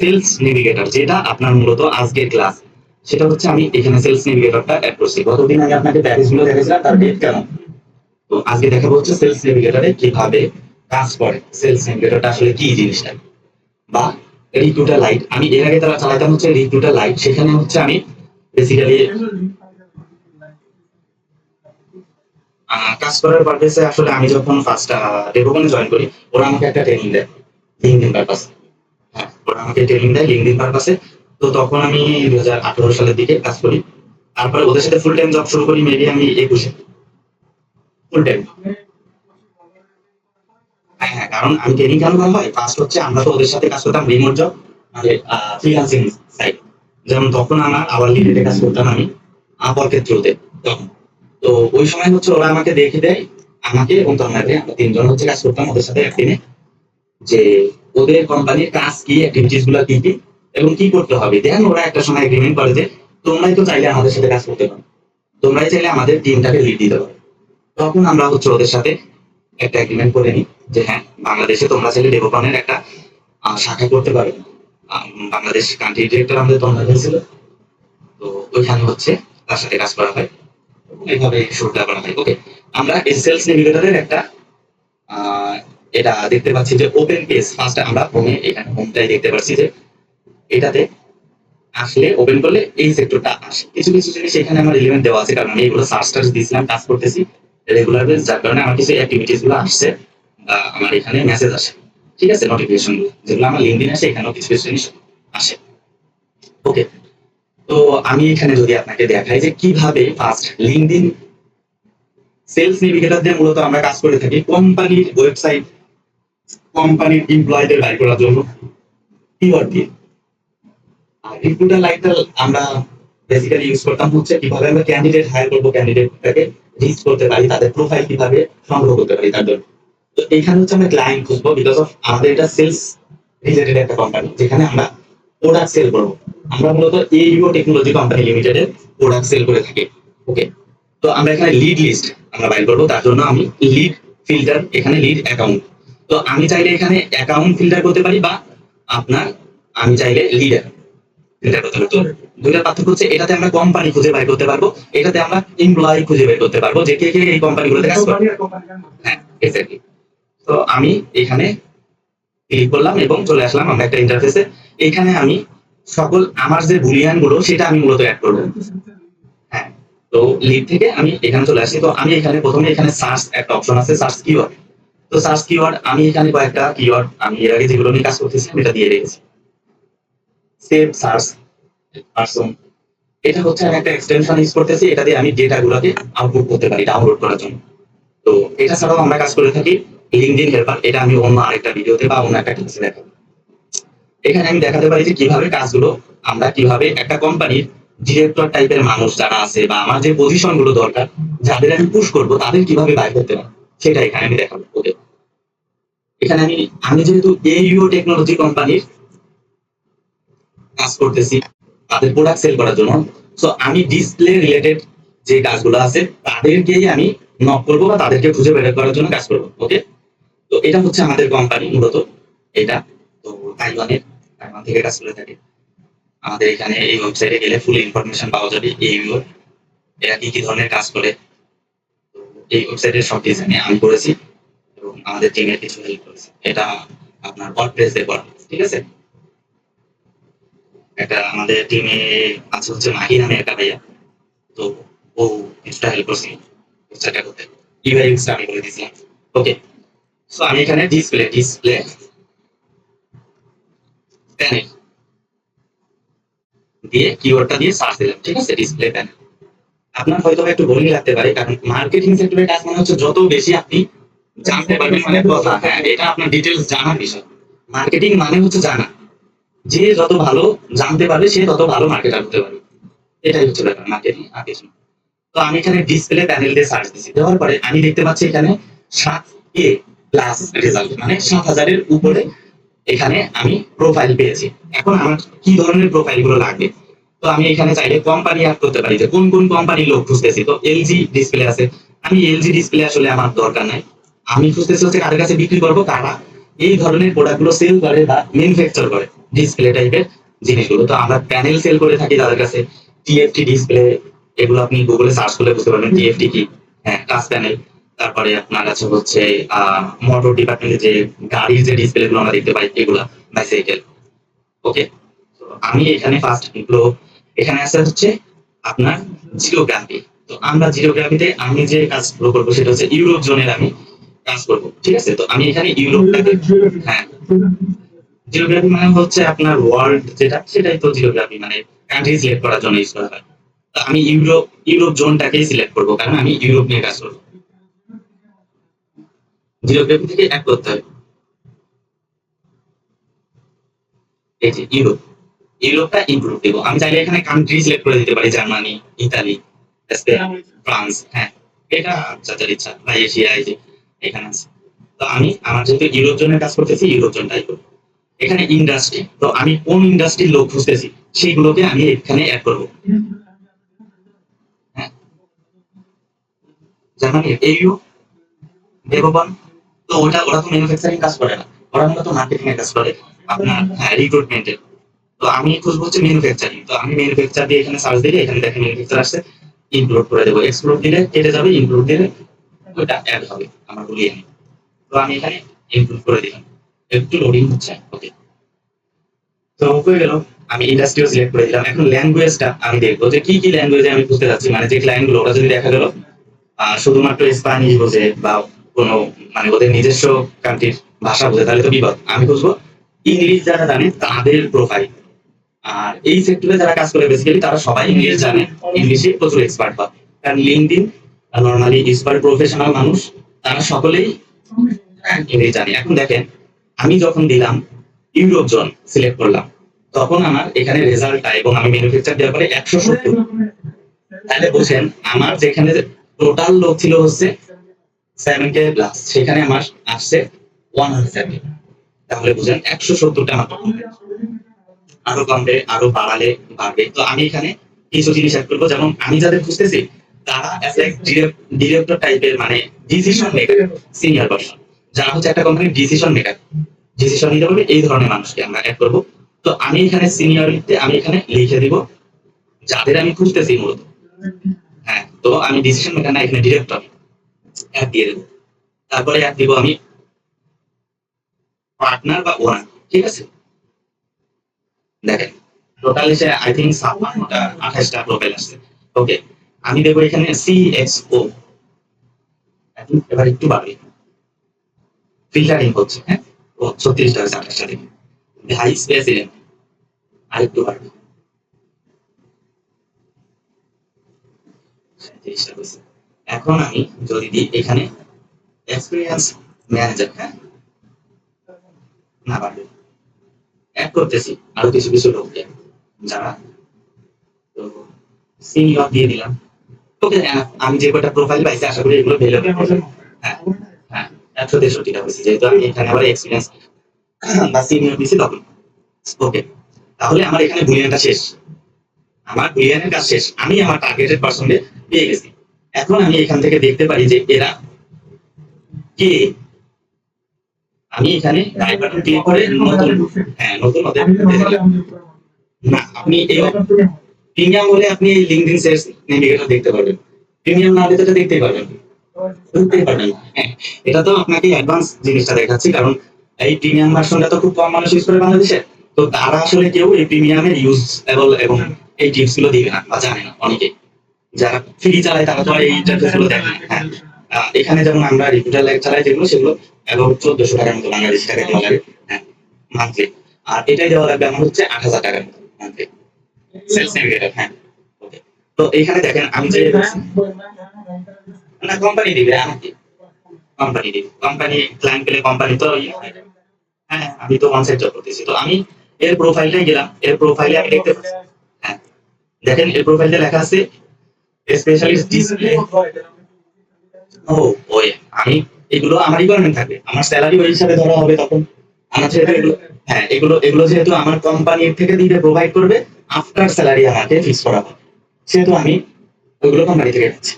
Sales navigator, যেটা আপনার মূলত আজকের ক্লাস, সেটা হচ্ছে আমি এখানে সেলস নেভিগেটরটা অ্যাড করছি। গতদিন আগে আপনাকে প্যাকেজগুলো দেখেছিলাম, তার ডেট কেমন। তো আজকে দেখাবো হচ্ছে সেলস নেভিগেটরে কিভাবে কাজ করে, সেলস নেভিগেটরটা আসলে কি জিনিসটা, বা রিক্রুটার লাইট। আমি এর আগে তারা চালাতাম হচ্ছে রিক্রুটার লাইট, সেখানে হচ্ছে আমি বেসিক্যালি কাজ করার পারপাসে আসলে আমি যখন ফার্স্ট ডেভোকনে জয়েন করি, ওরা আমাকে একটা ট্রেনিং দেয় লিঙ্কডইন পারপাস। হ্যাঁ, ওরা আমাকে ট্রেনিং দেয় লিঙ্কডইন পারপাসে। তো তখন আমি 2018 সালের দিকে কাজ করি। তারপরে ওদের সাথে ফুল টাইম জব শুরু করি মেবি আমি 21-এ ফুল টাইম। হ্যাঁ হ্যাঁ, কারণ আমি ট্রেনিং কেন করা হয়, ফার্স্ট হচ্ছে আমরা তো ওদের সাথে কাজ করতাম রিমোট জব, মানে ফ্রিল্যান্সিং সাইট। যেমন তখন আমার আওয়ারলি রেটে কাজ করতাম আমি আপওয়ার্কের থ্রুতে তখন। তো ওই সময় হচ্ছে ওরা আমাকে দেখে দেয়, আমাকে এবং তন্ময়কে, আমরা তিনজন হচ্ছে কাজ করতাম ওদের সাথে একদিনে, যে ওদের কোম্পানির কাজ কি, অ্যাক্টিভিটিস গুলো কি কি এবং কি করতে হবে। দেন ওরা একটা সময় এগ্রিমেন্ট করে যে তোমরাই তো চাইলে আমাদের সাথে কাজ করতে পারো, তোমরাই চাইলে আমাদের টিমটাকে লিড দিতে পারো। তখন আমরা হচ্ছে ওদের সাথে একটা এগ্রিমেন্ট করে নিই যে হ্যাঁ, বাংলাদেশে তোমরা চাইলে ডেভেলপমেন্টের একটা শাখা করতে পারো। বাংলাদেশ কান্ট্রি ডিরেক্টর আমাদের তন্ময় হয়েছিল, তো ওইখানে হচ্ছে তার সাথে কাজ করা হয়, এইভাবে শুরুটা করা হয়। ওকে, আমরা এই সেলস নেভিগেটরের একটা আহ, এটা দেখতে পাচ্ছি যে ওপেন পেজ। ফার্স্ট আমরা হোমে, এখানে হোমটাই দেখতে পাচ্ছি যে এটাতে আসলে ওপেন করলে এই সেক্টরটা আসে। কিছু কিছু জিনিস এখানে আমার এলিমেন্ট দেওয়া আছে, কারণ আমি এগুলো সার্চ টার্চ দিয়েছিলাম, কাজ করতেছি রেগুলার বেস, যার কারণে আমার কিছু অ্যাক্টিভিটিস গুলো আসছে, আমার এখানে মেসেজ আসে, ঠিক আছে, নোটিফিকেশন যেগুলো আমার লিঙ্কডিন আসে, এখানেও কিছু কিছু জিনিস আসে। ওকে, তো আমি এখানে যদি আপনাকে দেখাই যে কিভাবে ফার্স্ট লিঙ্কডিন সেলস নেভিগেটর দিয়ে মূলত আমরা কাজ করে থাকি কোম্পানির ওয়েবসাইট, কোম্পানির এমপ্লয়ীদের বাইর করার জন্য কিওয়ার্ড দিয়ে। আর রিক্রুটার লাইটার আমরা বেসিক্যালি ইউজ করতাম হচ্ছে কিভাবে আমরা ক্যান্ডিডেট হায়ার করবো, ক্যান্ডিডেটটাকে রিচ করতে পারি, তাদের প্রোফাইল কিভাবে সংগ্রহ করতে পারি তার জন্য। তো এখানে হচ্ছে আমরা ক্লায়েন্ট খুঁজবো, বিকজ অফ আমাদের এটা সেলস রিলেটেড একটা কোম্পানি, যেখানে আমরা প্রোডাক্ট সেল করবো। আমরা মূলত এইও টেকনোলজি কোম্পানি লিমিটেডের প্রোডাক্ট সেল করে থাকি। ওকে, তো আমরা এখানে লিড লিস্ট আমরা বাইর করবো, তার জন্য আমি লিড ফিল্টার, এখানে লিড অ্যাকাউন্ট। তো আমি চাইলে এখানে অ্যাকাউন্ট ফিল্টার করতে পারি, বা আপনার আমি চাইলে লিডার ফিল্টার করতে পারি। তো দুইটার পার্থক্য হচ্ছে এটাতে আমরা কোম্পানি খুঁজে বের করতে পারবো, এটাতে আমরা এমপ্লয়ি খুঁজে বের করতে পারবো যে কে কে এই কোম্পানিগুলোতে কাজ করে। হ্যাঁ এক্স্যাক্টলি। তো আমি এখানে ক্লিক করলাম এবং চলে আসলাম আমরা একটা ইন্টারফেসে। এখানে আমি সকল আমার যে বুলিয়ান গুলো সেটা আমি মূলত অ্যাড করবো। হ্যাঁ, তো লিড থেকে আমি এখানে চলে আসি। তো আমি এখানে প্রথমে এখানে সার্চ একটা অপশন আছে, সার্চ কিওয়ার্ড। তো সার্চ কিওয়ার্ড আমি এখানে কয়েকটা কিওয়ার্ড আমি এর আগে যেগুলো নিয়ে কাজ করতেছি এটা দিয়ে রেখেছি। সেভ সার্চ পারসন, এটা হচ্ছে আমি একটা এক্সটেনশন ইউজ করতেছি, এটা দিয়ে আমি ডেটা গুলোকে আউটপুট করতে পারি ডাউনলোড করার জন্য। তো এটা ছাড়াও আমরা কাজ করে থাকি লিঙ্কডইন হেল্পার, এটা আমি অন্য আরেকটা ভিডিওতে বা অন্য একটা ক্লাসে দেখাবো। এখানে আমি দেখাতে পারি যে কিভাবে কাজগুলো আমরা কিভাবে একটা কোম্পানির ডিরেক্টর টাইপের মানুষ যারা আছে, বা আমার যে পজিশন গুলো দরকার যাদের আমি পুশ করবো, তাদের কিভাবে বাইর করতে পারি সেটা এখানে আমি দেখাবো। ওকে, এখানে আমি আমি যেহেতু এইও টেকনোলজি কোম্পানির কাজ করতেছি তাদের প্রোডাক্ট সেল করার জন্য, সো আমি ডিসপ্লে রিলেটেড যে কাজগুলো আছে তাদেরকেই আমি নক করবো, বা তাদেরকে খুঁজে বের করার জন্য কাজ করবো। ওকে, তো এটা হচ্ছে আমাদের কোম্পানি মূলত এটা। তো তাইওয়ান থেকে কাজ করে থাকে। আমাদের এখানে এই ওয়েবসাইটে গেলে ফুল ইনফরমেশন পাওয়া যাবে এইগুলো, এরা কি কি ধরনের কাজ করে। তো এই ওয়েবসাইটের সব ডিজাইন আমি করেছি এবং আমাদের টিমের কিছু হেল্প করেছে। এটা আপনার ওয়ার্ডপ্রেস দিয়ে করা, ঠিক আছে। একটা আমাদের টিমে আছে হচ্ছে মাহি নামে একটা ভাইয়া, তো ও কিছুটা হেল্প করছে ওয়েবসাইটটা করতে, ইউআইএক্সটা আমি করে দিয়েছিলাম। ওকে, সো আমি এখানে ডিসপ্লে প্যানেল দিয়ে কিওয়ার্ডটা দিয়ে সার্চ দিলাম, ঠিক আছে, ডিসপ্লে প্যানেল। আপনার হয়তো একটু বোরিং লাগতে পারে, কারণ মার্কেটিং সেক্টরের কাজ মানে হচ্ছে যত বেশি আপনি জানতে পারবেন মানে কথা, হ্যাঁ এটা আপনার ডিটেলস জানার বিষয়। মার্কেটিং মানে হচ্ছে জানা, যে যত ভালো জানতে পারবে সে তত ভালো মার্কেটার হতে পারবে, এটাই হচ্ছে ব্যাপার মার্কেটিং আর কিছু না। তো আমি এখানে ডিসপ্লে প্যানেল দিয়ে সার্চ দিচ্ছি, দেওয়ার পরে আমি দেখতে পাচ্ছি এখানে 7K প্লাস রেজাল্ট, মানে 7,000-এর উপরে এখানে আমি প্রোফাইল পেয়েছি। এখন আমার কি ধরনের প্রোফাইল গুলো লাগবে, তো আমি এখানে চাইলে কোম্পানি অ্যাড করতে পারি যে কোন কোন কোম্পানির লোক খুঁজতেছি। তো এলজি ডিসপ্লে আছে, আমি এলজি ডিসপ্লে আসলে আমার দরকার নাই, আমি খুঁজতেছি হচ্ছে কাদের কাছে বিক্রি করবো, কারা এই ধরনের প্রোডাক্ট গুলো সেল করে বা ম্যানুফ্যাকচার করে, ডিসপ্লে টাইপের জিনিসগুলো। তো আমরা প্যানেল সেল করে থাকি তাদের কাছে। টিএফটি ডিসপ্লে, এগুলো আপনি গুগলে সার্চ করলে বুঝতে পারবেন টিএফটি কি। হ্যাঁ, টাচ প্যানেল। তারপরে আপনার কাছে হচ্ছে মোটর ডিপার্টমেন্টে যে গাড়ির যে ডিসপ্লে গুলো আমরা দেখতে পাই, এগুলা বাইসাইকেল। ওকে, তো আমি এখানে ফার্স্ট এগুলো এখানে আছে হচ্ছে আপনার জিওগ্রাফি। তো আমরা জিওগ্রাফিতে আমি যে কাজগুলো করবো সেটা হচ্ছে ইউরোপ জোনের আমি কাজ করবো, ঠিক আছে। তো আমি এখানে ইউরোপটাকে, হ্যাঁ, জিওগ্রাফি মানে হচ্ছে আপনার ওয়ার্ল্ড যেটা, সেটাই তো জিওগ্রাফি, মানে কান্ট্রি সিলেক্ট করার জন্য ইউজ করা হয়। তো আমি ইউরোপ জোনটাকেই সিলেক্ট করবো, কারণ আমি ইউরোপ নিয়ে কাজ করবো। জিওগ্রাফি থেকে এক করতে হবে, এই যে ইউরোপ, ইউরোপটা ইনক্লুড দেবো। আমি চাইলে এখানে কান্ট্রি সিলেক্ট করে দিতে পারি, জার্মানি, ইতালি, স্পেন, ফ্রান্স। হ্যাঁ, এটা যাদের ইচ্ছা, বা এশিয়া, এই যে এখানে আছে। তো আমি আমার যেহেতু ইউরোপ জোনের কাজ করতেছি, ইউরোপ জোনটাই করবো। এখানে ইন্ডাস্ট্রি, তো আমি কোন ইন্ডাস্ট্রির লোক খুঁজতেছি সেইগুলোকে আমি এখানে অ্যাড করবো। হ্যাঁ, জার্মানি এইউ, দেববান। তো ওরা তো ম্যানুফ্যাকচারিং কাজ করে না, ওরা মূলত মার্কেটিং এর কাজ করে, আপনার হ্যাঁ রিক্রুটমেন্টের। তো আমি খুঁজবো হচ্ছে ম্যানুফ্যাকচারিং। তো আমি ম্যানুফ্যাকচার দিয়ে এখানে সার্চ দিলে এখানে দেখেন ম্যানুফ্যাকচার আসছে, ইনক্লুড করে দেবো। এক্সক্লুড দিলে কেটে যাবে, ইনক্লুড দিলে ওইটা অ্যাড হবে আমার বলিয়ে। তো আমি এখানে ইনক্লুড করে দিলাম, একটু লোডিং হচ্ছে। ওকে, তো হয়ে গেল। আমি ইন্ডাস্ট্রিও সিলেক্ট করে দিলাম। এখন ল্যাঙ্গুয়েজটা আমি দেখবো যে কি কি ল্যাঙ্গুয়েজে আমি বুঝতে চাচ্ছি, মানে যে ক্লায়েন্ট গুলো ওরা যদি দেখা গেল শুধুমাত্র স্প্যানিশ বোঝে বা কোনো মানে ওদের নিজস্ব কান্ট্রির ভাষা বোঝে, তাহলে তো বিপদ। আমি বুঝবো ইংলিশ যারা জানে তাদের প্রোফাইল। আর এই সেক্টরে যারা কাজ করে বেসিক্যালি তারা সবাই ইংলিশ জানে, ইংলিশে প্রচুর এক্সপার্ট হয়। কারণ লিঙ্কডইন নর্মালি এক্সপার্ট প্রফেশনাল মানুষ তারা সকলেই ইংরেজি জানে। এখন দেখেন, আমি যখন দিলাম ইউরোপ জোন সিলেক্ট করলাম, তখন আমার এখানে রেজাল্টটা এবং আমি ম্যানুফ্যাকচার দেওয়ার পরে 170। তাহলে বুঝেন আমার যেখানে টোটাল লোক ছিল হচ্ছে 7K প্লাস, সেখানে আমার আসছে 170। তাহলে বুঝেন 170টা আমার আরো কমবে, আরো বাড়ালে বাড়বে। তো আমি এখানে কিছু জিনিস অ্যাড করবো, যেমন আমি যাদের খুঁজতেছি তারা ডিরেক্টর টাইপের, মানে ডিসিশন মেকার, সিনিয়র পারসন, যারা হচ্ছে একটা কোম্পানির ডিসিশন মেকার, ডিসিশন নিতে পারবে, এই ধরনের মানুষকে আমরা অ্যাড করবো। তো আমি এখানে সিনিয়রিটিতে আমি এখানে লিখে দিব যাদের আমি খুঁজতেছি মূলত। হ্যাঁ, তো আমি ডিসিশন মেকার না, এখানে ডিরেক্টর অ্যাড দিয়ে দেবো। তারপরে অ্যাড দিব আমি পার্টনার বা ওনার, ঠিক আছে। দেখেন টোটাল এসে আই থিঙ্ক 56টা 28টা প্রোফাইল আসছে। ওকে, আমি দেবো এখানে সিএক্সও। এবার একটু বাড়বে, ফিল্টারিং হচ্ছে। হ্যাঁ, ও 36টা হয়েছে, 28টা থেকে হাই স্পেস এলেন, আর একটু বাড়বে, 37টা হয়েছে। এখন আমি যদি দিই এখানে এক্সপিরিয়েন্স ম্যানেজার, হ্যাঁ, না বাড়বে, অ্যাড করতেছি আরো কিছু কিছু লোককে যারা, তো সিনিয়র দিয়ে দিলাম। ওকে, আমি যে কটা প্রোফাইল পাইছি আশা করি এগুলো ভ্যালু হবে। হ্যাঁ, হ্যাঁ, 163টা হয়েছে, যেহেতু আমি এখানে আবার এক্সপিরিয়েন্স বা সিনিয়র দিছি তখন। ওকে, তাহলে আমার এখানে বুলিয়ানটা শেষ, আমার বুলিয়ানের কাজ শেষ, আমি আমার টার্গেটেড পার্সনকে পেয়ে গেছি। এখন আমি এখান থেকে দেখতে পারি যে এরা কে। আমি এখানে রাইট বাটন ক্লিক করে নতুন, হ্যাঁ নতুন ওদের না, আপনি এই প্রিমিয়াম হলে আপনি এই লিঙ্কডইন সেলস নেভিগেটর দেখতে পারবেন। প্রিমিয়াম না হলে তো এটা দেখতেই পারবেন, বুঝতেই পারবেন। হ্যাঁ, এটা তো আপনাকে অ্যাডভান্স জিনিসটা দেখাচ্ছি, কারণ এই প্রিমিয়াম ভার্সনটা তো খুব কম মানুষ ইউজ করে বাংলাদেশে। তো তারা আসলে কেউ এই প্রিমিয়ামের ইউজ এবং এই টিপস গুলো দিবে না বা জানে না অনেকে। যারা ফ্রি চালায় তারা তো আর এই ইন্টারফেস গুলো দেখে না। হ্যাঁ, এখানে যেমন আমরা রিপিটার লাইট চালাই যেগুলো, সেগুলো এবং 1400 টাকার মতো বাংলাদেশি টাকা দেওয়া লাগে, হ্যাঁ, মান্থলি। আর এটাই দেওয়া লাগবে আমার হচ্ছে 8000 টাকার মতো মান্থলি, সেলস নেভিগেটর। হ্যাঁ, ওকে। তো এইখানে দেখেন আমি যে না, কোম্পানি দিবে আমাকে, কোম্পানি দিবে, কোম্পানি ক্লায়েন্ট পেলে কোম্পানি তো হ্যাঁ, আমি তো ওয়ান সাইড জব করতেছি। তো আমি এর প্রোফাইলটাই গেলাম, এর প্রোফাইলে আমি দেখতে পাচ্ছি, হ্যাঁ দেখেন এর প্রোফাইলে লেখা আছে স্পেশালিস্ট ডিসপ্লে। ও ওই আমি এগুলো আমার রিকোয়ারমেন্ট থাকবে, আমার স্যালারি ওই হিসাবে ধরা হবে তখন। আমার যেহেতু এগুলো, হ্যাঁ এগুলো যেহেতু আমার কোম্পানির থেকে দিবে, প্রোভাইড করবে, আফটার স্যালারি আমাকে ফিক্স করা হবে, সেহেতু আমি ওইগুলো কোম্পানি থেকে পাচ্ছি।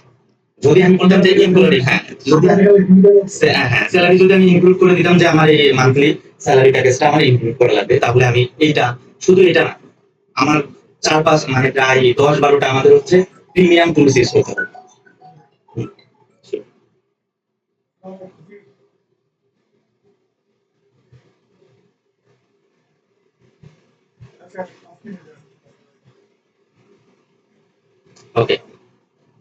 যদি আমি বলতাম যে ইনক্লুডিং, হ্যাঁ যদি আমি হ্যাঁ স্যালারি যদি আমি ইনক্লুড করে দিতাম যে আমার এই মান্থলি স্যালারি প্যাকেজটা আমার ইনক্লুড করা লাগবে, তাহলে আমি এইটা, শুধু এটা না, আমার 4-5 মানে প্রায় 10-12টা আমাদের হচ্ছে প্রিমিয়াম টুলস ইউজ করতে হবে। হুম, ওকে,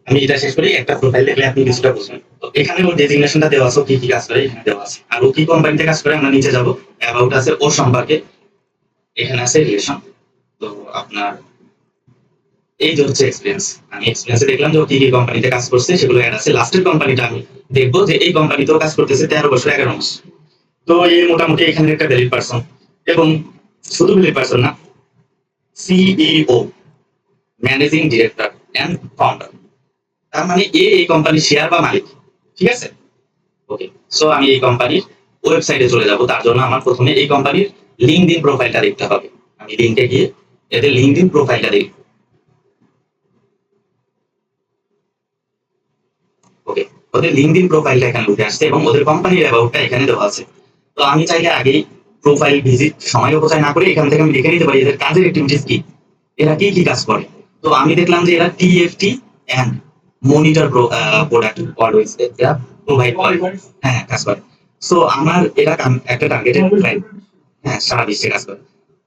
আমি এটা শেষ করি। একটা প্রোফাইল দেখলে আপনি কিছুটা বুঝবেন। তো এখানে ওর ডেজিগনেশনটা দেওয়া আছে, ও কি কি কাজ করে এখানে দেওয়া আছে, আর ও কি কোম্পানিতে কাজ করে আমরা নিচে যাব, অ্যাবাউট আছে ওর সম্পর্কে, এখানে আছে রিলেশন। তো আপনার এই যে হচ্ছে এক্সপিরিয়েন্স, আমি এক্সপিরিয়েন্সে দেখলাম যে ও কি কি কোম্পানিতে কাজ করছে সেগুলো অ্যাড আছে। লাস্টের কোম্পানিটা আমি দেখবো যে এই কোম্পানিতেও কাজ করতেছে 13 বছর 11 মাস। তো এই মোটামুটি এখানে একটা ভ্যালিড পার্সন, এবং শুধু ভ্যালিড পার্সন না, CEO, managing director and founder, তার মানে এই কোম্পানির শেয়ার বা মালিক। ঠিক আছে, ওকে। সো আমি এই কোম্পানির ওয়েবসাইটে চলে যাব, তার জন্য আমার প্রথমে এই কোম্পানির লিঙ্কডইন প্রোফাইলটা দেখতে হবে। আমি লিঙ্কে গিয়ে এদের লিঙ্কডইন প্রোফাইলটা দেখি। ওকে, ওদের লিঙ্কডইন প্রোফাইলটা এখানে উঠে আসছে এবং ওদের কোম্পানির অ্যাবাউটটা এখানে দেওয়া আছে। তো আমি চাইলে আগেই প্রোফাইল ভিজিট সময় অপচয় না করে এখান থেকে আমি দেখে নিতে পারি এদের কাজের অ্যাক্টিভিটিস কি, এরা কি কি কাজ করে। তো আমি দেখলাম যে এরা TFT and monitor product always এরা প্রোভাইড করে, হ্যাঁ কাজ করে। সো আমার এরা একটা টার্গেটেড ক্লায়েন্ট, হ্যাঁ সারা বিশ্বে কাজ করে।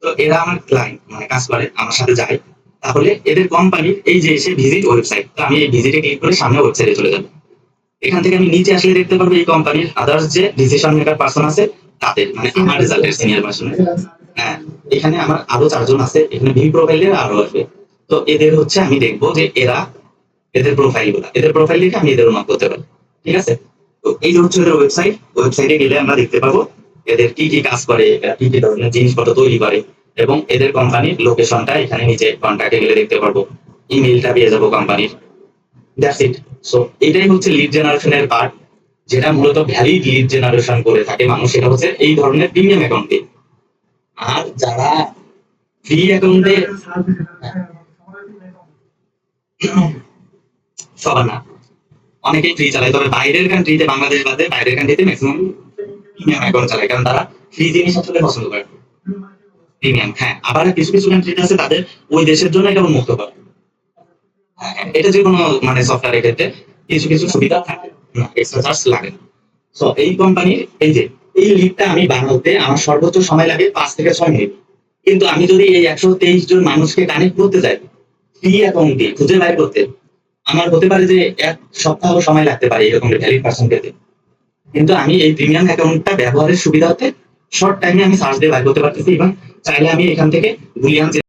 তো এরা আমার ক্লায়েন্ট মানে কাজ করে আমার সাথে যায়, তাহলে এদের কোম্পানির এই যে এসে ভিজিট ওয়েবসাইট, তো আমি এই ভিজিটে ক্লিক করে সামনে ওয়েবসাইটে চলে যাবো। এখান থেকে আমি নিচে আসলে দেখতে পারবো এই কোম্পানির আদার্স যে ডিসিশন মেকার পার্সন আছে তাদের, মানে আমার রেজাল্টের সিনিয়র পার্সন। হ্যাঁ, এখানে আমার আরো 4 জন আছে, এখানে ভিউ প্রোফাইলের আরো আসবে। তো এদের হচ্ছে আমি দেখবো যে এরা এদের প্রোফাইল গুলা, এদের প্রোফাইল দেখে আমি এদের নক করতে পারি। ঠিক আছে, তো এই যে হচ্ছে এদের ওয়েবসাইট, ওয়েবসাইটে গেলে আমরা দেখতে পাবো এদের কি কি কাজ করে, এরা কি কি ধরনের জিনিসপত্র তৈরি করে, এবং এদের কোম্পানির লোকেশনটা এখানে নিচে কন্ট্যাক্টে গেলে দেখতে পারবো, ইমেলটা পেয়ে যাবো কোম্পানির। That's it. সো এটাই হচ্ছে লিড জেনারেশনের পার্ট, যেটা মূলত ভ্যালিড লিড জেনারেশন করে থাকে মানুষ, সেটা হচ্ছে এই ধরনের প্রিমিয়াম অ্যাকাউন্টে। আর যারা ফ্রি অ্যাকাউন্টে, সবার না, অনেকেই ফ্রি চালায়, তবে বাইরের কান্ট্রিতে, বাংলাদেশ বাদে বাইরের কান্ট্রিতে ম্যাক্সিমাম প্রিমিয়াম অ্যাকাউন্ট চালায়, কারণ তারা ফ্রি জিনিস আসলে পছন্দ করে। প্রিমিয়াম, হ্যাঁ, আবার কিছু কিছু কান্ট্রিতে আছে তাদের ওই দেশের জন্য এটা উন্মুক্ত করে। হ্যাঁ, হ্যাঁ, এটা যে কোনো মানে সফটওয়্যারের ক্ষেত্রে কিছু কিছু সুবিধা থাকে না, এক্সট্রা চার্জ লাগে না। সো এই কোম্পানির এই যে এই লিডটা আমি বানাতে আমার সর্বোচ্চ সময় লাগে 5 থেকে 6 মিনিট, কিন্তু আমি যদি এই 123 জন মানুষকে কানেক্ট করতে চাই ফ্রি অ্যাকাউন্টে খুঁজে বের করতে, আমার হতে পারে যে 1 সপ্তাহ সময় লাগতে পারে এরকম ভ্যালিড পার্সন পেতে। কিন্তু আমি এই প্রিমিয়াম অ্যাকাউন্টটা ব্যবহারের সুবিধাতে শর্ট টাইমে আমি সার্চ দিয়ে বের করতে পারতেছি, এবং চাইলে আমি এখান থেকে বুলিয়ান